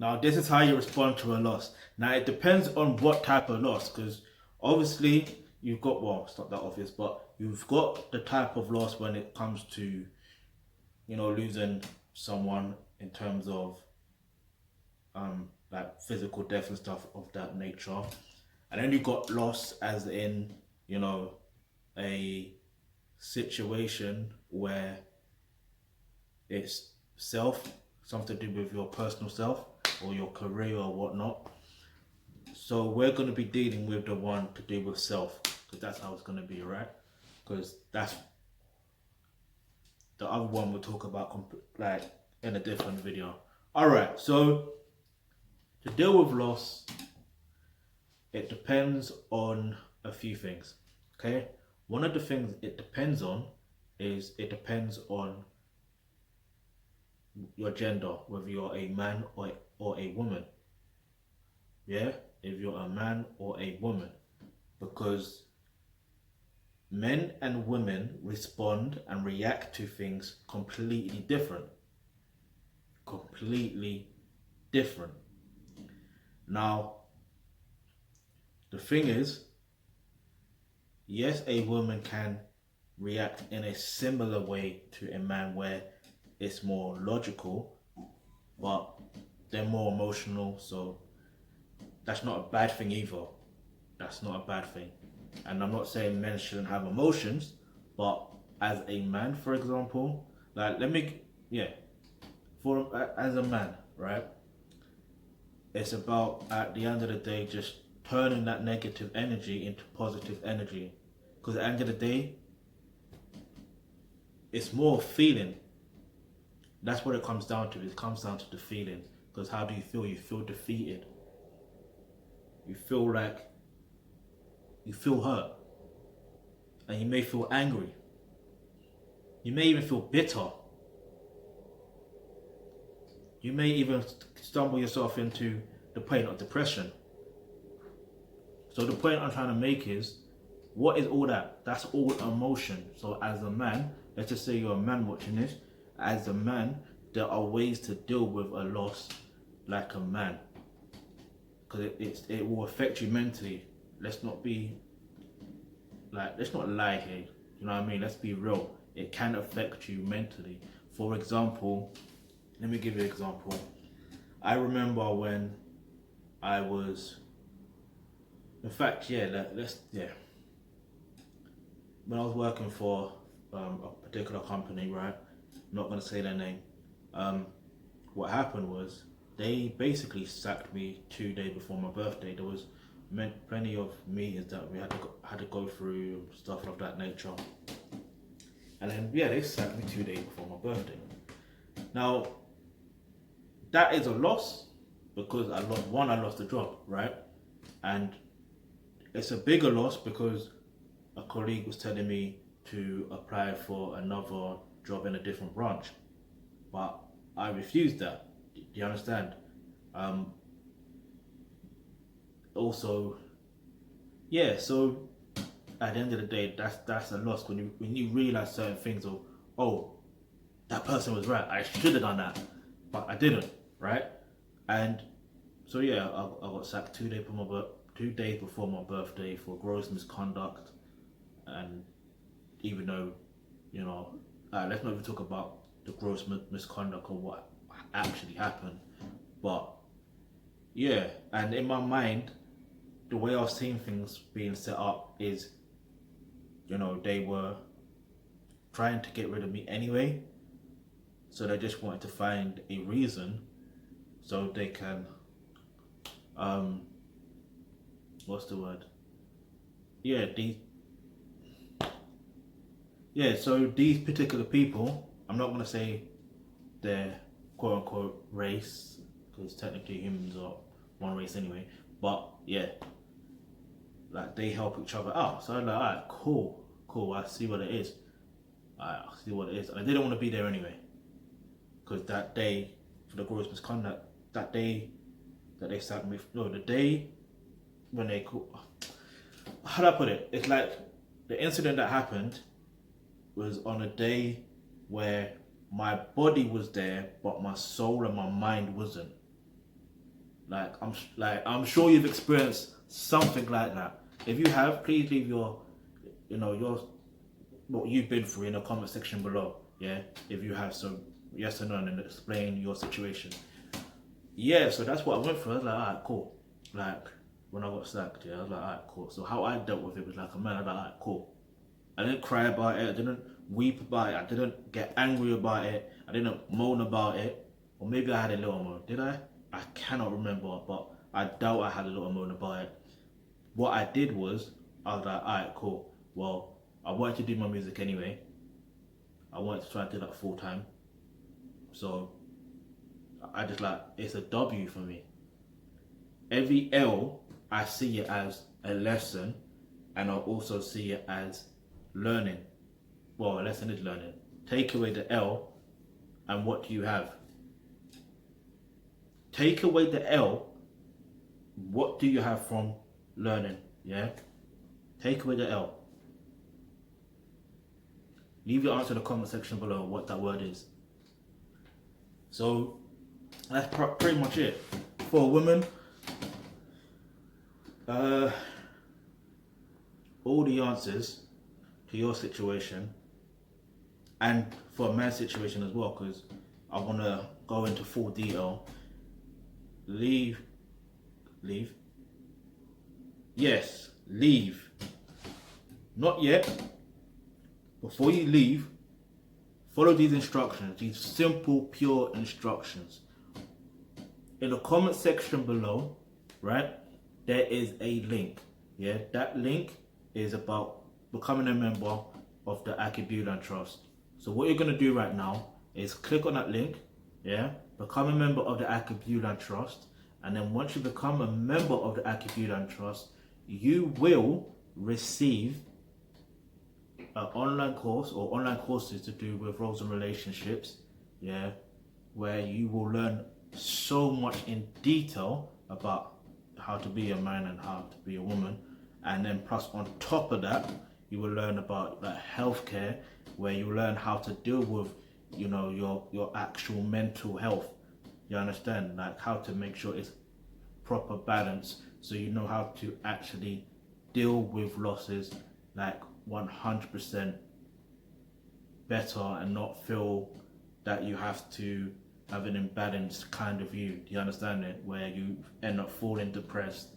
Now, this is how you respond to a loss. Now, it depends on what type of loss, because obviously you've got, well, it's not that obvious, but you've got the type of loss when it comes to, losing someone in terms of like physical death and stuff of that nature. And then you got loss as in, a situation where it's something to do with your personal self or your career or whatnot. So we're going to be dealing with the one to do with self, because that's how it's going to be, right? Because that's the other one we'll talk about like in a different video. All right, so to deal with loss, it depends on a few things. Okay, one of the things it depends on is it depends on your gender, whether you're a man or a woman. Yeah, if you're a man or a woman, because men and women respond and react to things completely different. Completely different. Now, the thing is, yes, a woman can react in a similar way to a man where it's more logical, but they're more emotional, so that's not a bad thing either. That's not a bad thing. And I'm not saying men shouldn't have emotions, but as a man, for example, like as a man, right? It's about, at the end of the day, just turning that negative energy into positive energy. Because at the end of the day, it's more feeling. That's what it comes down to. It comes down to the feeling. Because how do you feel? You feel defeated. You feel like you feel hurt. And you may feel angry. You may even feel bitter. You may even stumble yourself into the point of depression. So the point I'm trying to make is, what is all that? That's all emotion. So as a man, let's just say you're a man watching this, as a man, there are ways to deal with a loss like a man. Because it will affect you mentally. Let's not lie here. You know what I mean? Let's be real. It can affect you mentally. For example, let me give you an example. I remember when I was, in fact, when I was working for a particular company, right? I'm not gonna say their name. What happened was they basically sacked me 2 days before my birthday. There was plenty of meetings that we had to go through, stuff of that nature. And then they sacked me 2 days before my birthday. Now, that is a loss because I lost the job, right? And it's a bigger loss because a colleague was telling me to apply for another job in a different branch, but I refused that. Do you understand? Also, so at the end of the day, that's a loss when you realize certain things of, oh, that person was right, I should have done that, but I didn't, right? And so I got sacked 2 days before my birthday for gross misconduct. And even though, let's not even talk about the gross misconduct or what actually happened, but and in my mind, the way I've seen things being set up is, they were trying to get rid of me anyway, so they just wanted to find a reason so they can, what's the word? So these particular people, I'm not going to say their quote unquote race, because technically humans are one race anyway, but like they help each other out. So I'm like, alright, cool, I see what it is. And I didn't want to be there anyway, because that day, for the gross misconduct, that day that they sacked me, no, the day when they called, how do I put it? It's like the incident that happened was on a day where my body was there, but my soul and my mind wasn't. I'm sure you've experienced something like that. If you have, please leave your what you've been through in the comment section below. Yeah, if you have, so yes or no, and then explain your situation. Yeah, so that's what I went through. I was like, alright, cool. Like when I got sacked, yeah, I was like, alright, cool. So how I dealt with it was like a man. I was like, alright, cool. I didn't cry about it. I didn't weep about it. I didn't get angry about it. I didn't moan about it. Or maybe I had a little moan. Did I? I cannot remember, but I doubt I had a little moan about it. What I did was, I was like, alright, cool. Well, I wanted to do my music anyway. I wanted to try and do that full time. So I just like, it's a W for me. Every L, I see it as a lesson, and I also see it as learning. Well, a lesson is learning. Take away the L, and what do you have? Take away the L, what do you have from learning? Yeah? Take away the L. Leave your answer in the comment section below what that word is. So that's pretty much it. For a woman, all the answers to your situation, and for a man's situation as well, because I want to go into full detail. Leave. Yes, leave. Not yet. Before you leave, follow these instructions, these simple, pure instructions. In the comment section below, right, there is a link. Yeah, that link is about becoming a member of the Onochie-Obayuwana Trust. So what you're gonna do right now is click on that link, yeah, become a member of the Onochie-Obayuwana Trust, and then once you become a member of the Onochie-Obayuwana Trust, you will receive an online course or online courses to do with roles and relationships, yeah, where you will learn so much in detail about how to be a man and how to be a woman, and then plus on top of that, you will learn about like healthcare, where you learn how to deal with, you know, your actual mental health. You understand, like how to make sure it's proper balance, so you know how to actually deal with losses like 100% better, and not feel that you have to have an imbalanced kind of view. Do you understand it? Where you end up falling depressed,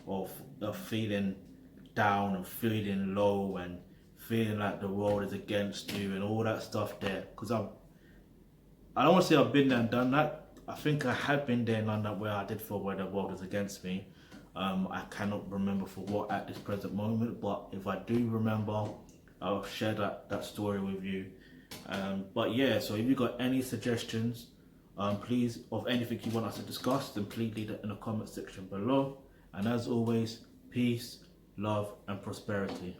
or feeling down and feeling low and feeling like the world is against you and all that stuff there. Because I don't want to say I've been there and done that. I think I have been there and done that, where I did feel where the world is against me. I cannot remember for what at this present moment, but if I do remember, I'll share that story with you. But yeah, so if you got any suggestions, please, of anything you want us to discuss, then please leave it in the comment section below. And as always, peace, love, and prosperity.